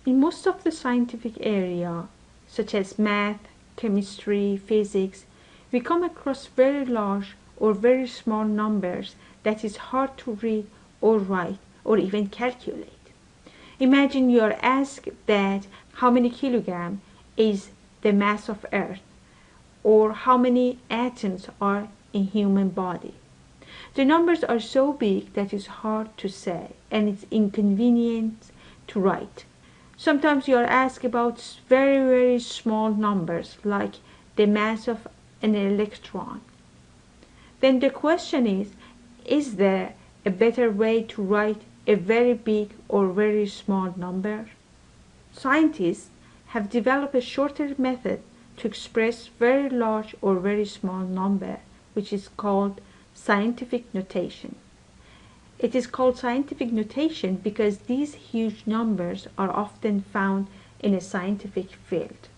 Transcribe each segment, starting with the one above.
In most of the scientific area, such as math, chemistry, physics, we come across very large or very small numbers that is hard to read or write or even calculate. Imagine you are asked that how many kilogram is the mass of Earth, or how many atoms are in human body. The numbers are so big that it's hard to say and it's inconvenient to write. Sometimes you are asked about very small numbers like the mass of an electron. Then the question is there a better way to write a very big or very small number? Scientists have developed a shorter method to express very large or very small number, which is called scientific notation. It is called scientific notation because these huge numbers are often found in a scientific field.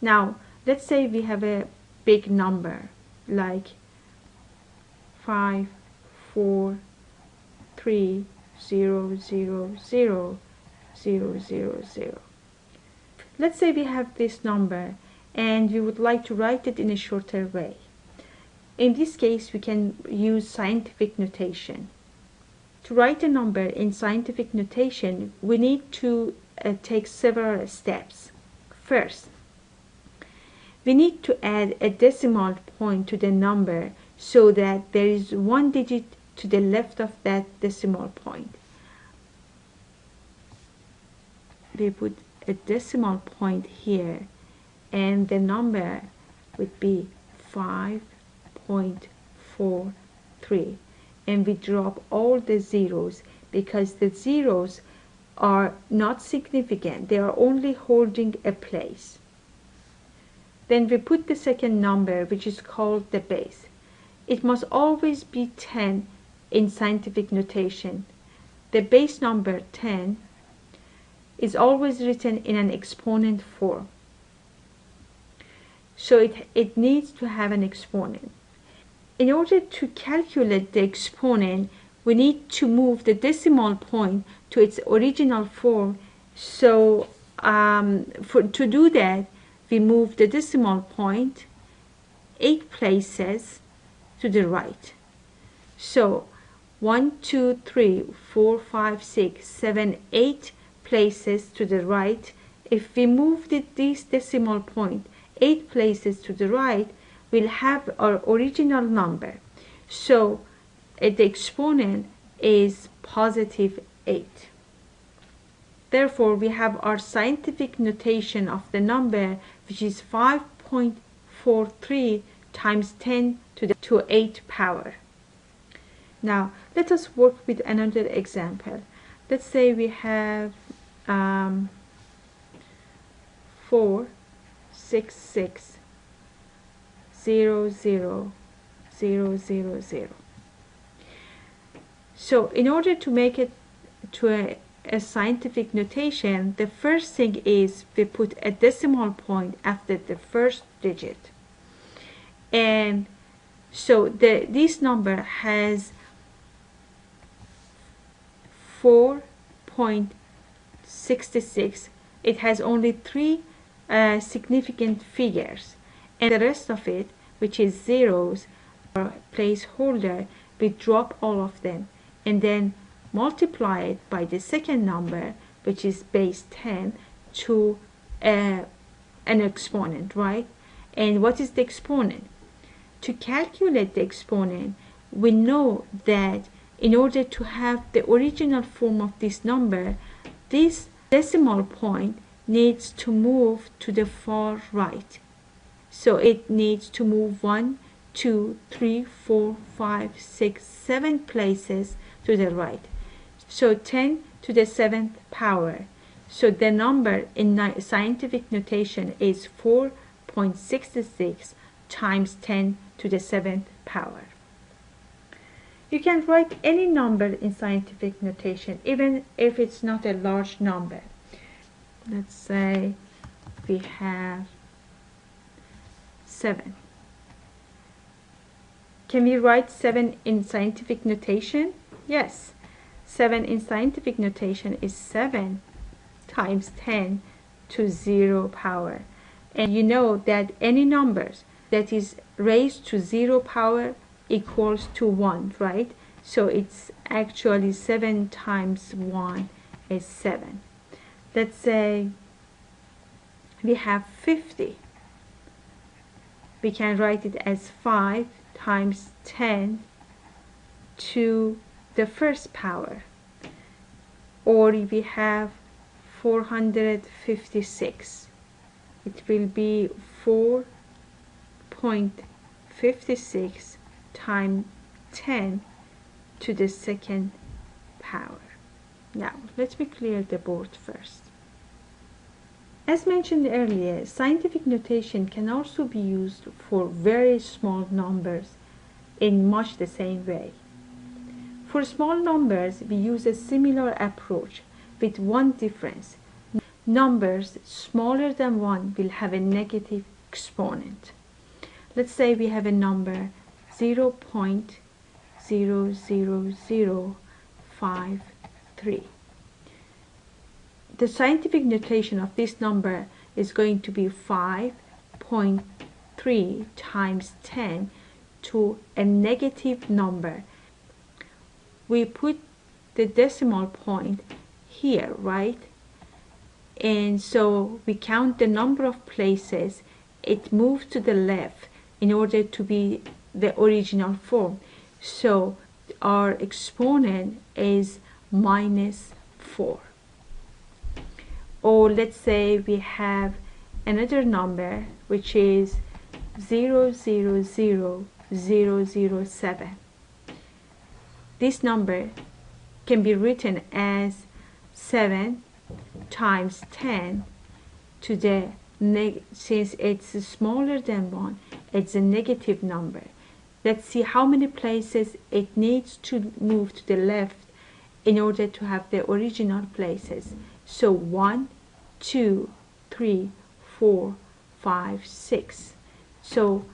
Now, let's say we have a big number like 5, 4, 3, 0, 0, 0, 0, 0, 0. Let's say we have this number and we would like to write it in a shorter way. In this case, we can use scientific notation. To write a number in scientific notation, we need to take several steps. First, we need to add a decimal point to the number so that there is one digit to the left of that decimal point. We put a decimal point here and the number would be 5.43, and we drop all the zeros because the zeros are not significant, they are only holding a place. Then we put the second number, which is called the base. It must always be 10 in scientific notation. The base number 10 is always written in an exponent form. So it needs to have an exponent. In order to calculate the exponent, we need to move the decimal point to its original form. So to do that, we move the decimal point 8 places to the right. So 1, 2, 3, 4, 5, 6, 7, 8 places to the right. If we move this decimal point 8 places to the right, we'll have our original number. So the exponent is positive 8. Therefore, we have our scientific notation of the number, which is 5.43 times 10 to 8 power. Now, let us work with another example. Let's say we have 4, 6, 6, 0, 0, 0, 0, 0. So in order to make it to a scientific notation, the first thing is we put a decimal point after the first digit. And so this number has 4.66. It has only 3 significant figures, and the rest of it, which is zeros or placeholder, we drop all of them and then multiply it by the second number, which is base 10, to an exponent, right? And what is the exponent? To calculate the exponent, we know that in order to have the original form of this number, this decimal point needs to move to the far right. So it needs to move 1, 2, 3, 4, 5, 6, 7 places to the right. So 10 to the 7th power. So the number in scientific notation is 4.66 times 10 to the 7th power. You can write any number in scientific notation, even if it's not a large number. Let's say we have 7. Can we write 7 in scientific notation? Yes. 7 in scientific notation is 7 times 10 to 0 power. And you know that any numbers that is raised to 0 power equals to 1, right? So it's actually 7 times 1 is 7. Let's say we have 50. We can write it as 5 times 10 to the first power. Or if we have 456, it will be 4.56 times 10 to the second power. Now, let me clear the board first. As mentioned earlier, scientific notation can also be used for very small numbers in much the same way. For small numbers, we use a similar approach with one difference. Numbers smaller than 1 will have a negative exponent. Let's say we have a number 0.00053. The scientific notation of this number is going to be 5.3 times 10 to a negative number. We put the decimal point here, right? And so we count the number of places it moves to the left in order to be the original form. So our exponent is -4. Or let's say we have another number which is 0.00007. This number can be written as 7 times 10 to the since it's smaller than 1, it's a negative number. Let's see how many places it needs to move to the left in order to have the original places. So 1, 2, 3, 4, 5, 6. So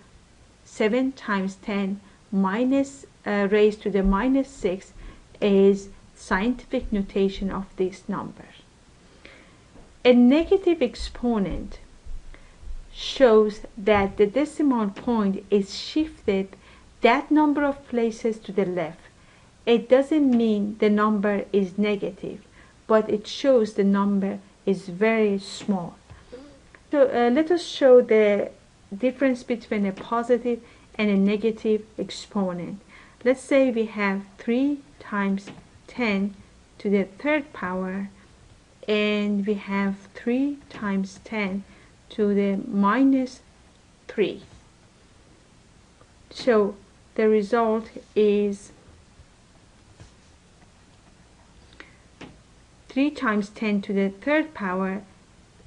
7 times 10 minus raised to the -6 is scientific notation of this number. A negative exponent shows that the decimal point is shifted that number of places to the left. It doesn't mean the number is negative, but it shows the number is very small. So let us show the difference between a positive and a negative exponent. Let's say we have 3 times 10 to the third power, and we have 3 times 10 to the -3. So the result is 3 times 10 to the third power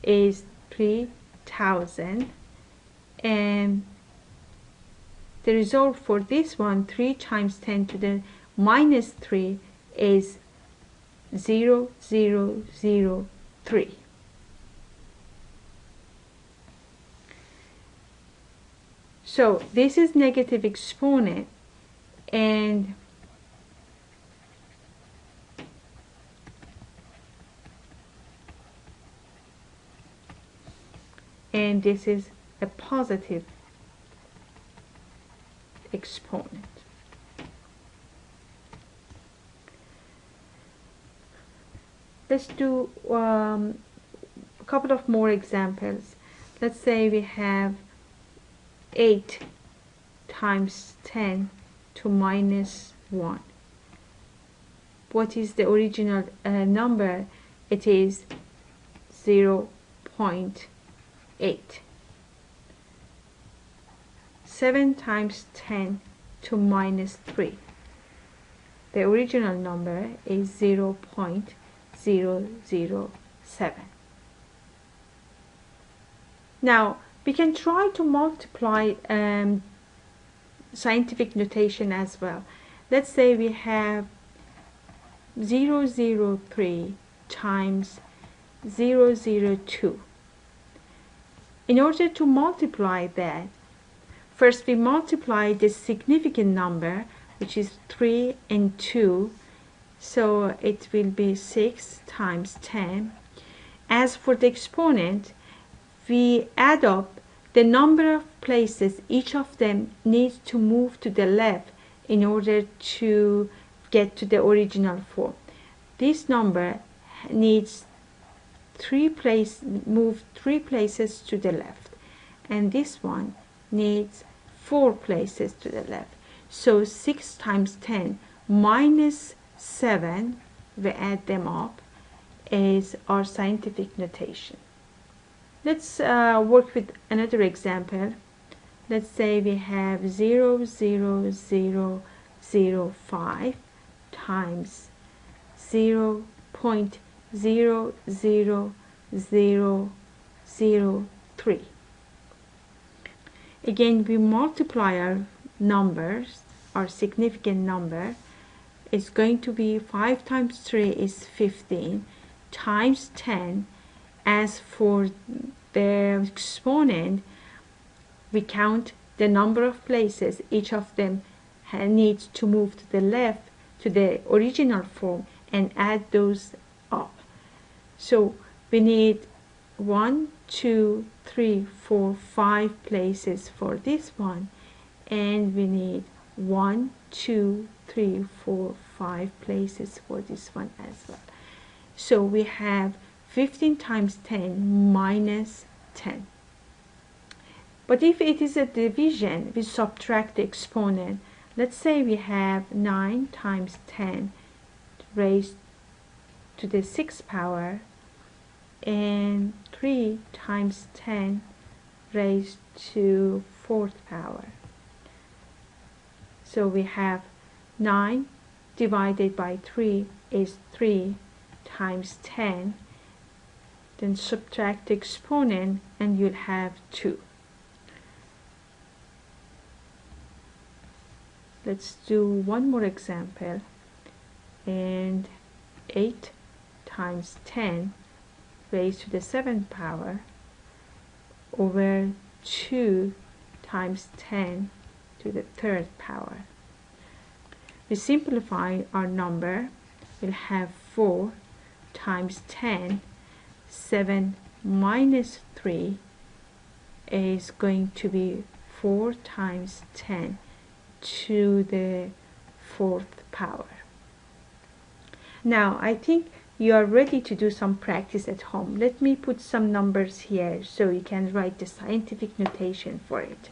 is 3000, and the result for this one, 3 times 10 to the -3, is 0003. So this is negative exponent, and this is a positive exponent. Let's do a couple of more examples. Let's say we have 8 times 10 to -1. What is the original number? It is 0.8. 7 times 10 to -3. The original number is 0.007. Now we can try to multiply scientific notation as well. Let's say we have 003 times 002. In order to multiply that, first we multiply the significant number, which is 3 and 2, so it will be 6 times 10, As for the exponent, we add up the number of places each of them needs to move to the left in order to get to the original form. This number needs move 3 places to the left, and this one needs 4 places to the left. So 6 times 10 minus 7, we add them up, is our scientific notation. Let's work with another example. Let's say we have 0, 0, 0, 0, 5 times 0 0.00003. Again, we multiply our numbers, our significant number. It's going to be 5 times 3 is 15 times 10. As for the exponent, we count the number of places each of them needs to move to the left to the original form and add those up. So we need 1, 2, 3, 4, 5 places for this one, and we need 1, 2, 3, 4, 5 places for this one as well. So we have 15 times 10 minus 10. But if it is a division, we subtract the exponent. Let's say we have 9 times 10 raised to the 6th power and 3 times 10 raised to 4th power. So we have 9 divided by 3 is 3 times 10. Then subtract the exponent and you'll have 2. Let's do one more example. And 8 times 10 raised to the 7th power over 2 times 10 to the 3rd power. We simplify our number. We'll have 4 times 10. 7 minus 3 is going to be 4 times 10 to the 4th power. Now I think you are ready to do some practice at home. Let me put some numbers here so you can write the scientific notation for it.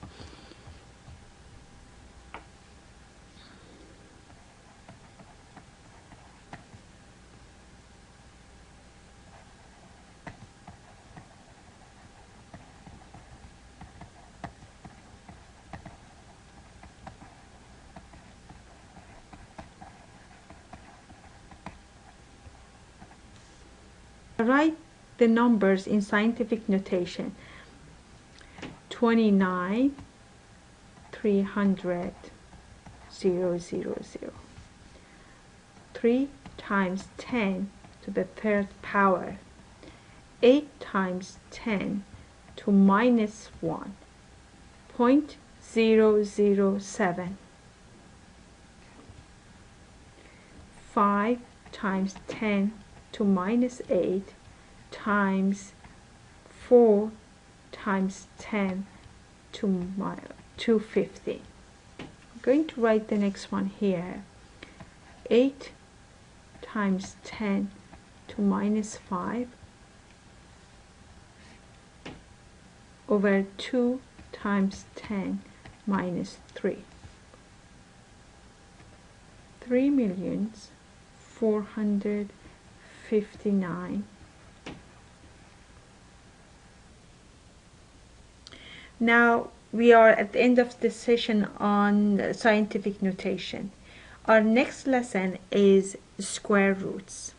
Write the numbers in scientific notation. 29, 300, 0, 0, 0. 3 times 10 to the 3rd power. 8 times 10 to minus 1. 0.007. 5 times 10 to minus 8 times 4 times 10 to 250. I'm going to write the next one here. 8 times 10 to minus 5 over 2 times 10 minus 3. 3,459,000. Now we are at the end of the session on scientific notation. Our next lesson is square roots.